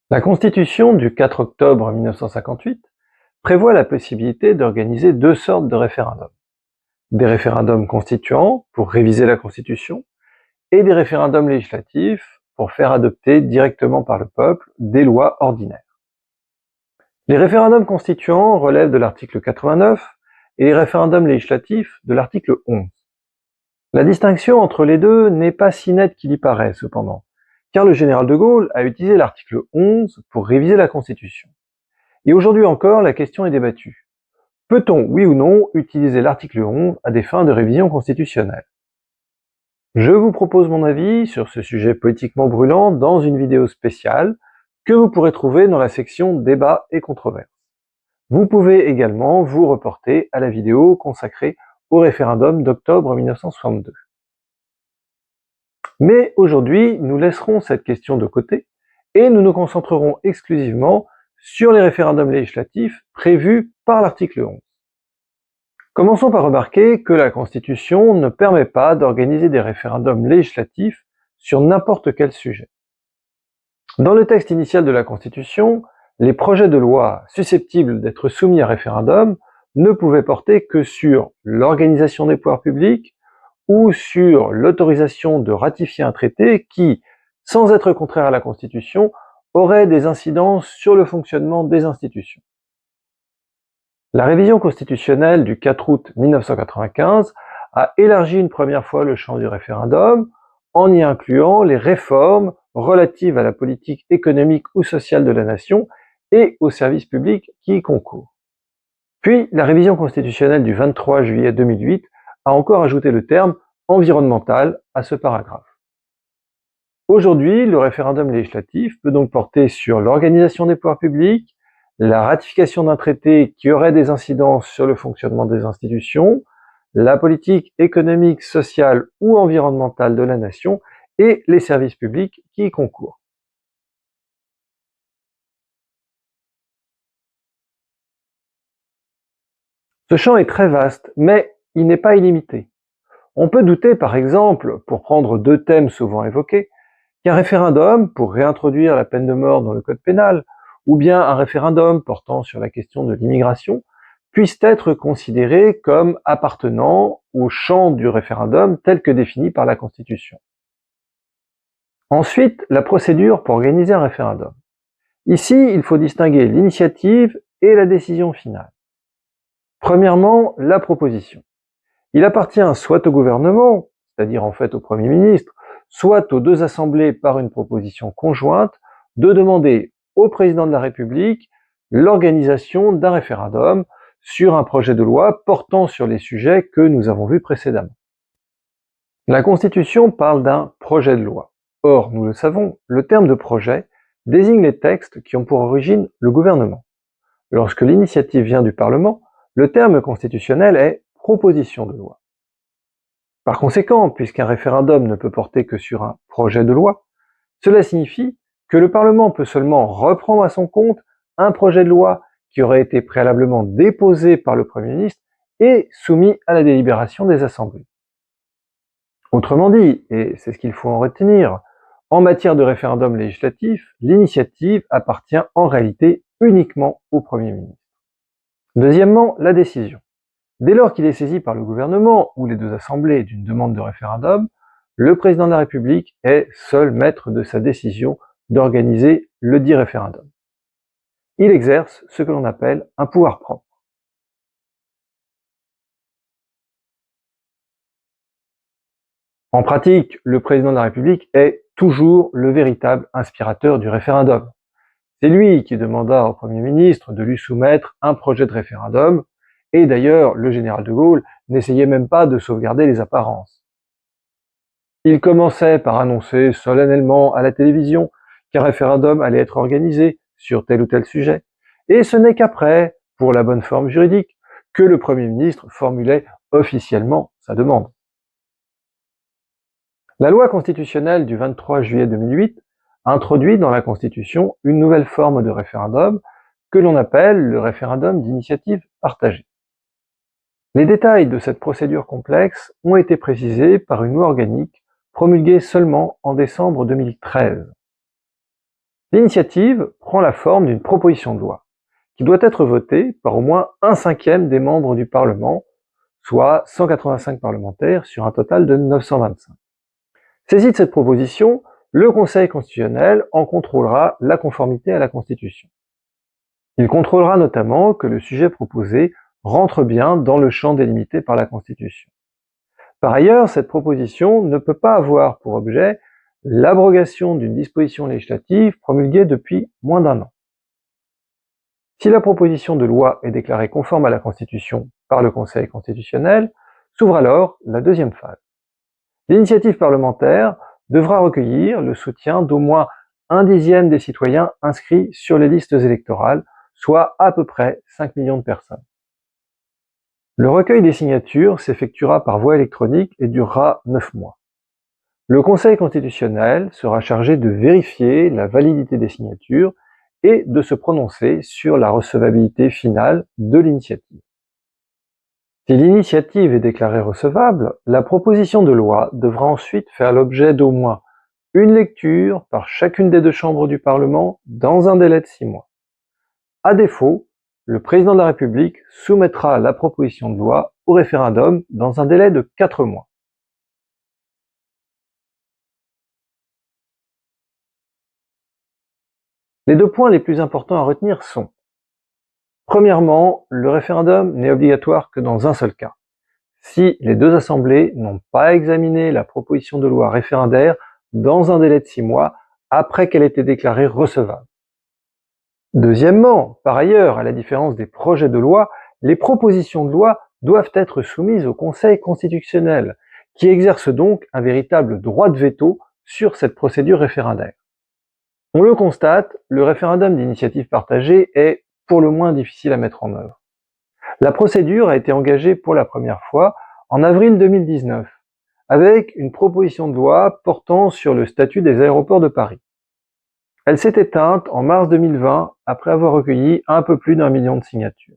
La Constitution du 4 octobre 1958 prévoit la possibilité d'organiser deux sortes de référendums. Des référendums constituants pour réviser la Constitution et des référendums législatifs pour faire adopter directement par le peuple des lois ordinaires. Les référendums constituants relèvent de l'article 89 et les référendums législatifs de l'article 11. La distinction entre les deux n'est pas si nette qu'il y paraît cependant, car le général de Gaulle a utilisé l'article 11 pour réviser la Constitution. Et aujourd'hui encore, la question est débattue. Peut-on, oui ou non, utiliser l'article 11 à des fins de révision constitutionnelle? Je vous propose mon avis sur ce sujet politiquement brûlant dans une vidéo spéciale que vous pourrez trouver dans la section Débat et controverses. Vous pouvez également vous reporter à la vidéo consacrée au référendum d'octobre 1962. Mais aujourd'hui, nous laisserons cette question de côté et nous nous concentrerons exclusivement sur les référendums législatifs prévus par l'article 11. Commençons par remarquer que la Constitution ne permet pas d'organiser des référendums législatifs sur n'importe quel sujet. Dans le texte initial de la Constitution, les projets de loi susceptibles d'être soumis à référendum ne pouvaient porter que sur l'organisation des pouvoirs publics ou sur l'autorisation de ratifier un traité qui, sans être contraire à la Constitution, aurait des incidences sur le fonctionnement des institutions. La révision constitutionnelle du 4 août 1995 a élargi une première fois le champ du référendum en y incluant les réformes relatives à la politique économique ou sociale de la nation et aux services publics qui y concourent. Puis, la révision constitutionnelle du 23 juillet 2008 a encore ajouté le terme « environnemental » à ce paragraphe. Aujourd'hui, le référendum législatif peut donc porter sur l'organisation des pouvoirs publics, la ratification d'un traité qui aurait des incidences sur le fonctionnement des institutions, la politique économique, sociale ou environnementale de la nation et les services publics qui y concourent. Ce champ est très vaste, mais il n'est pas illimité. On peut douter, par exemple, pour prendre deux thèmes souvent évoqués, qu'un référendum pour réintroduire la peine de mort dans le code pénal, ou bien un référendum portant sur la question de l'immigration, puissent être considérés comme appartenant au champ du référendum tel que défini par la Constitution. Ensuite, la procédure pour organiser un référendum. Ici, il faut distinguer l'initiative et la décision finale. Premièrement, la proposition. Il appartient soit au gouvernement, c'est-à-dire en fait au Premier ministre, soit aux deux assemblées par une proposition conjointe, de demander au président de la République l'organisation d'un référendum sur un projet de loi portant sur les sujets que nous avons vus précédemment. La Constitution parle d'un projet de loi. Or, nous le savons, le terme de projet désigne les textes qui ont pour origine le gouvernement. Lorsque l'initiative vient du Parlement, le terme constitutionnel est proposition de loi. Par conséquent, puisqu'un référendum ne peut porter que sur un projet de loi, cela signifie que le Parlement peut seulement reprendre à son compte un projet de loi qui aurait été préalablement déposé par le Premier ministre et soumis à la délibération des assemblées. Autrement dit, et c'est ce qu'il faut en retenir, en matière de référendum législatif, l'initiative appartient en réalité uniquement au Premier ministre. Deuxièmement, la décision. Dès lors qu'il est saisi par le gouvernement ou les deux assemblées d'une demande de référendum, le président de la République est seul maître de sa décision d'organiser le dit référendum. Il exerce ce que l'on appelle un pouvoir propre. En pratique, le président de la République est toujours le véritable inspirateur du référendum. C'est lui qui demanda au Premier ministre de lui soumettre un projet de référendum, et d'ailleurs, le général de Gaulle n'essayait même pas de sauvegarder les apparences. Il commençait par annoncer solennellement à la télévision qu'un référendum allait être organisé sur tel ou tel sujet, et ce n'est qu'après, pour la bonne forme juridique, que le Premier ministre formulait officiellement sa demande. La loi constitutionnelle du 23 juillet 2008 introduit dans la Constitution une nouvelle forme de référendum que l'on appelle le référendum d'initiative partagée. Les détails de cette procédure complexe ont été précisés par une loi organique promulguée seulement en décembre 2013. L'initiative prend la forme d'une proposition de loi, qui doit être votée par au moins 1/5 des membres du Parlement, soit 185 parlementaires sur un total de 925. Saisi de cette proposition, le Conseil constitutionnel en contrôlera la conformité à la Constitution. Il contrôlera notamment que le sujet proposé rentre bien dans le champ délimité par la Constitution. Par ailleurs, cette proposition ne peut pas avoir pour objet l'abrogation d'une disposition législative promulguée depuis moins d'1 an. Si la proposition de loi est déclarée conforme à la Constitution par le Conseil constitutionnel, s'ouvre alors la deuxième phase. L'initiative parlementaire devra recueillir le soutien d'au moins 1/10 des citoyens inscrits sur les listes électorales, soit à peu près 5 millions de personnes. Le recueil des signatures s'effectuera par voie électronique et durera 9 mois. Le Conseil constitutionnel sera chargé de vérifier la validité des signatures et de se prononcer sur la recevabilité finale de l'initiative. Si l'initiative est déclarée recevable, la proposition de loi devra ensuite faire l'objet d'au moins une lecture par chacune des 2 chambres du Parlement dans un délai de 6 mois. À défaut, le président de la République soumettra la proposition de loi au référendum dans un délai de 4 mois. Les 2 points les plus importants à retenir sont: premièrement, le référendum n'est obligatoire que dans un seul cas, si les 2 assemblées n'ont pas examiné la proposition de loi référendaire dans un délai de 6 mois après qu'elle ait été déclarée recevable. Deuxièmement, par ailleurs, à la différence des projets de loi, les propositions de loi doivent être soumises au Conseil constitutionnel, qui exerce donc un véritable droit de veto sur cette procédure référendaire. On le constate, le référendum d'initiative partagée est pour le moins difficile à mettre en œuvre. La procédure a été engagée pour la première fois en avril 2019, avec une proposition de loi portant sur le statut des aéroports de Paris. Elle s'est éteinte en mars 2020 après avoir recueilli un peu plus d'1 million de signatures.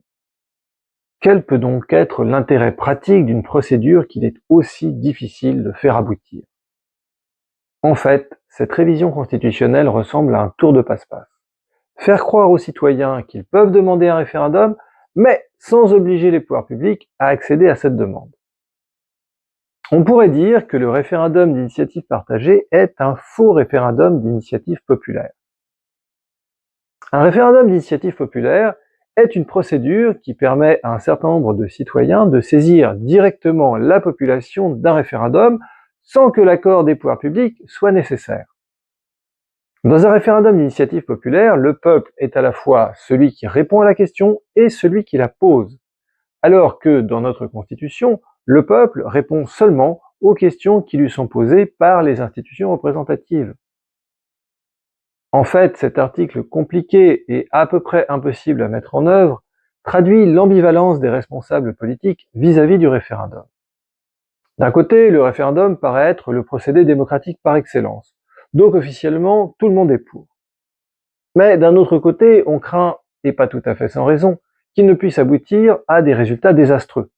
Quel peut donc être l'intérêt pratique d'une procédure qu'il est aussi difficile de faire aboutir? En fait, cette révision constitutionnelle ressemble à un tour de passe-passe. Faire croire aux citoyens qu'ils peuvent demander un référendum, mais sans obliger les pouvoirs publics à accéder à cette demande. On pourrait dire que le référendum d'initiative partagée est un faux référendum d'initiative populaire. Un référendum d'initiative populaire est une procédure qui permet à un certain nombre de citoyens de saisir directement la population d'un référendum sans que l'accord des pouvoirs publics soit nécessaire. Dans un référendum d'initiative populaire, le peuple est à la fois celui qui répond à la question et celui qui la pose, alors que dans notre Constitution, le peuple répond seulement aux questions qui lui sont posées par les institutions représentatives. En fait, cet article compliqué et à peu près impossible à mettre en œuvre traduit l'ambivalence des responsables politiques vis-à-vis du référendum. D'un côté, le référendum paraît être le procédé démocratique par excellence, donc officiellement tout le monde est pour. Mais d'un autre côté, on craint, et pas tout à fait sans raison, qu'il ne puisse aboutir à des résultats désastreux.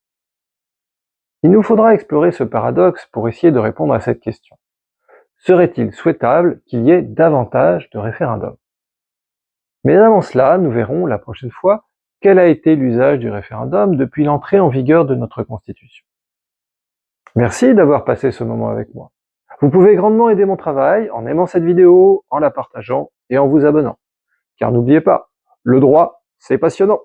Il nous faudra explorer ce paradoxe pour essayer de répondre à cette question. Serait-il souhaitable qu'il y ait davantage de référendums? Mais avant cela, nous verrons la prochaine fois quel a été l'usage du référendum depuis l'entrée en vigueur de notre Constitution. Merci d'avoir passé ce moment avec moi. Vous pouvez grandement aider mon travail en aimant cette vidéo, en la partageant et en vous abonnant. Car n'oubliez pas, le droit, c'est passionnant.